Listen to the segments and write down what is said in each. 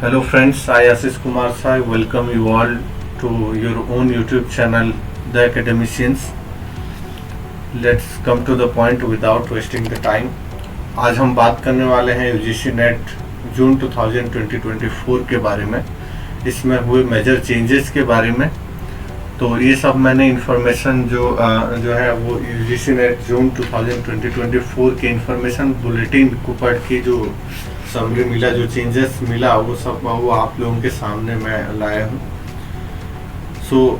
Hello friends, I Ashish Kumar Sai welcome you all to your own YouTube channel, The Academicians. Let's come to the point without wasting the time. आज हम बात करने वाले हैं UGC net जून 2024 के बारे में, इसमें हुए मेजर चेंजेस के बारे में। तो ये सब मैंने इन्फॉर्मेशन जो है वो यूजीसी नेट जून 2024 के इन्फॉर्मेशन बुलेटिन को पढ़ के जो समरी मिला, जो चेंजेस मिला, वो आप लोगों के सामने मैं लाया हूँ।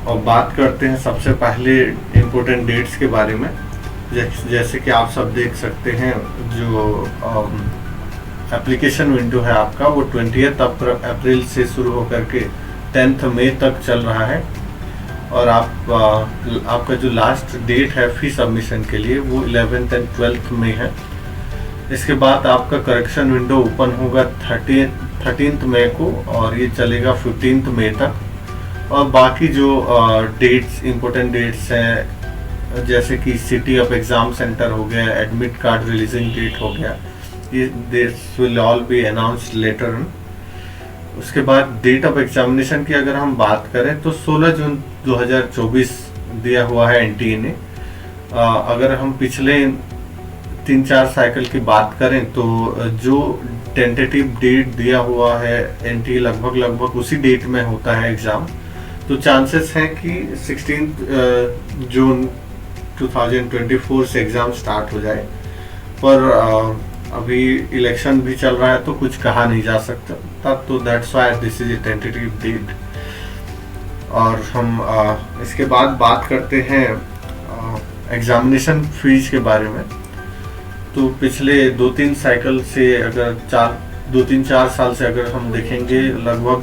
अब बात करते हैं सबसे पहले इम्पोर्टेंट डेट्स के बारे में। जैसे कि आप सब देख सकते हैं, जो एप्लीकेशन विंडो है आपका वो 20 अप्रैल से शुरू होकर के 10 मई तक चल रहा है, और आपका जो लास्ट डेट है फी सबमिशन के लिए वो 11 एंड 12 मई है। इसके बाद आपका करेक्शन विंडो ओपन होगा 13 मई को, और ये चलेगा 15 मई तक। और बाकी जो डेट्स, इम्पोर्टेंट डेट्स हैं, जैसे कि सिटी ऑफ एग्ज़ाम सेंटर हो गया, एडमिट कार्ड रिलीजिंग डेट हो गया, ये dates will all be announced later on. उसके बाद डेट ऑफ एग्जामिनेशन की अगर हम बात करें तो 16 जून 2024 दिया हुआ है एनटीए ने। अगर हम पिछले 3-4 साइकिल की बात करें तो जो टेंटेटिव डेट दिया हुआ है एनटीए लगभग उसी डेट में होता है एग्ज़ाम। तो चांसेस हैं कि 16 जून 2024 से एग्ज़ाम स्टार्ट हो जाए, पर अभी इलेक्शन भी चल रहा है तो कुछ कहा नहीं जा सकता तब, तो that's why this is a tentative date. और हम इसके बाद बात करते हैं एग्जामिनेशन फीस के बारे में। तो पिछले 2-3 साइकिल से, अगर 2-3-4 साल से अगर हम देखेंगे, लगभग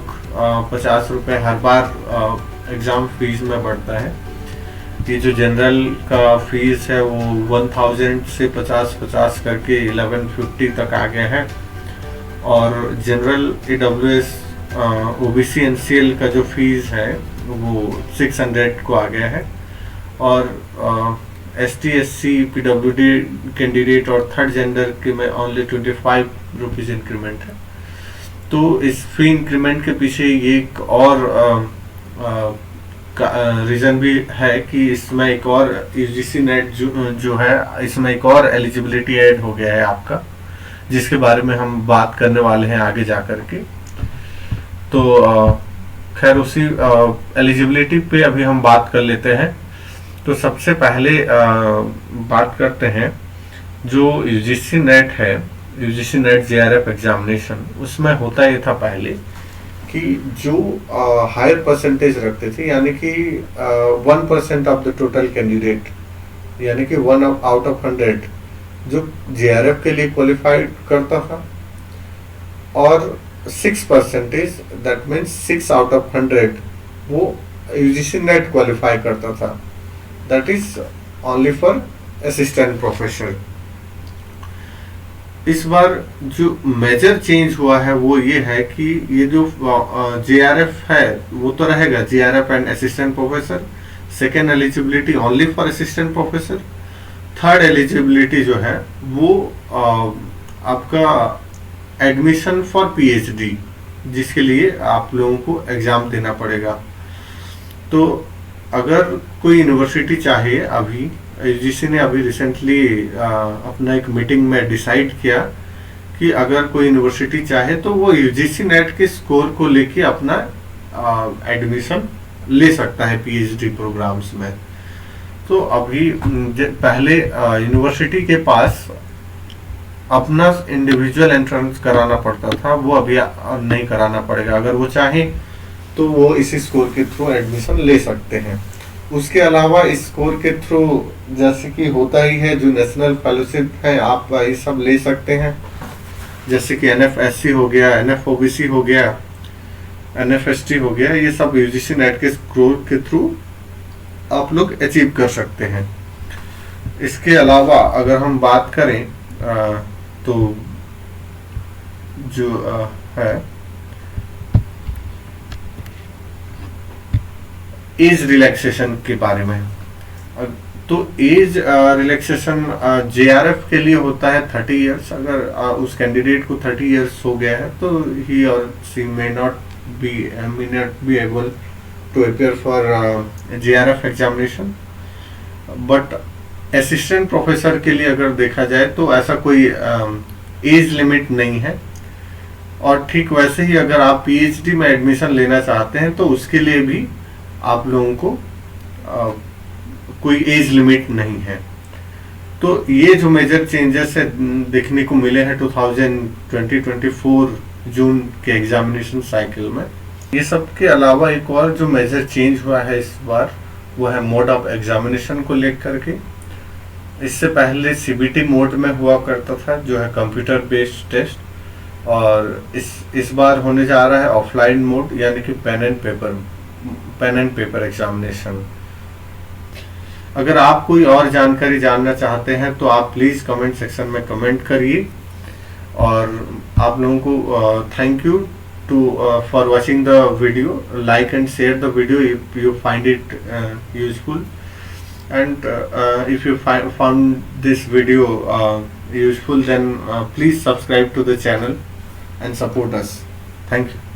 50 रुपये हर बार एग्ज़ाम फीस में बढ़ता है। ये जो जनरल का फीस है वो 1000 से 50 करके 1150 तक आ गया है, और जनरल AWS OBC NCL का जो फीस है वो 600 को आ गया है, और ST SC PWD कैंडिडेट और थर्ड जेंडर के में ओनली 25 रुपीज़ इंक्रीमेंट है। तो इस फी इंक्रीमेंट के पीछे ये एक और रीज़न भी है कि इसमें एक और यूजीसी नेट जो है, इसमें एक और एलिजिबिलिटी ऐड हो गया है आपका, जिसके बारे में हम बात करने वाले हैं आगे जा कर के। तो खैर उसी एलिजिबिलिटी पे अभी हम बात कर लेते हैं। तो सबसे पहले बात करते हैं जो यूजीसी नेट है, यूजीसी नेट JRF एग्जामिनेशन, उसमें होता ये था पहले कि जो हायर परसेंटेज रखते थे, यानी कि 1% ऑफ द टोटल कैंडिडेट, यानी कि 1 आउट ऑफ 100 जो JRF के लिए क्वालिफाइड करता था, और 6% दैट मीन्स 6 आउट ऑफ 100 वो यूजीसी नेट क्वालिफाई करता था। That is only for assistant professor. इस बार जो मेजर चेंज हुआ है वो ये है कि ये जो JRF है वो तो रहेगा JRF and assistant professor. Second eligibility only for assistant professor. Third eligibility जो है वो आपका एडमिशन फॉर PhD, जिसके लिए आप लोगों को एग्ज़ाम देना पड़ेगा। तो अगर कोई यूनिवर्सिटी चाहे, अभी यूजीसी ने अभी रिसेंटली अपना एक मीटिंग में डिसाइड किया कि अगर कोई यूनिवर्सिटी चाहे तो वो यूजीसी नेट के स्कोर को लेके अपना एडमिशन ले सकता है PhD प्रोग्राम्स में। तो अभी पहले यूनिवर्सिटी के पास अपना इंडिविजुअल एंट्रेंस कराना पड़ता था, वो अभी नहीं कराना पड़ेगा। अगर वो चाहे तो वो इसी स्कोर के थ्रू एडमिशन ले सकते हैं। उसके अलावा इस स्कोर के थ्रू, जैसे कि होता ही है, जो नेशनल फेलोशिप है आप ये सब ले सकते हैं, जैसे कि NFSC हो गया, NFOBC हो गया, NFST हो गया, ये सब यूजीसी नेट के स्कोर के थ्रू आप लोग अचीव कर सकते हैं। इसके अलावा अगर हम बात करें तो जो है एज रिलैक्सेशन के बारे में, तो एज रिलैक्सेशन JRF के लिए होता है 30 इयर्स। अगर उस कैंडिडेट को 30 इयर्स हो गया है तो ही और she may not be able to appear for JRF examination. But assistant professor के लिए अगर देखा जाए तो ऐसा कोई एज लिमिट नहीं है। और ठीक वैसे ही अगर आप PhD में एडमिशन लेना चाहते हैं तो उसके लिए भी आप लोगों को कोई एज लिमिट नहीं है। तो ये जो मेजर चेंजेस है देखने को मिले हैं 2024 जून के एग्जामिनेशन साइकिल में। ये सब के अलावा एक और जो मेजर चेंज हुआ है इस बार वो है मोड ऑफ एग्जामिनेशन को लेकर के। इससे पहले CBT मोड में हुआ करता था जो है कंप्यूटर बेस्ड टेस्ट, और इस बार होने जा रहा है ऑफलाइन मोड यानी कि पेन एंड पेपर एग्जामिनेशन। अगर आप कोई और जानकारी जानना चाहते हैं तो आप प्लीज़ कमेंट सेक्शन में कमेंट करिए। और आप लोगों को thank you for watching the video. Like and share the video if you find it useful, and if you found this video useful, then please subscribe to the channel and support us. Thank you.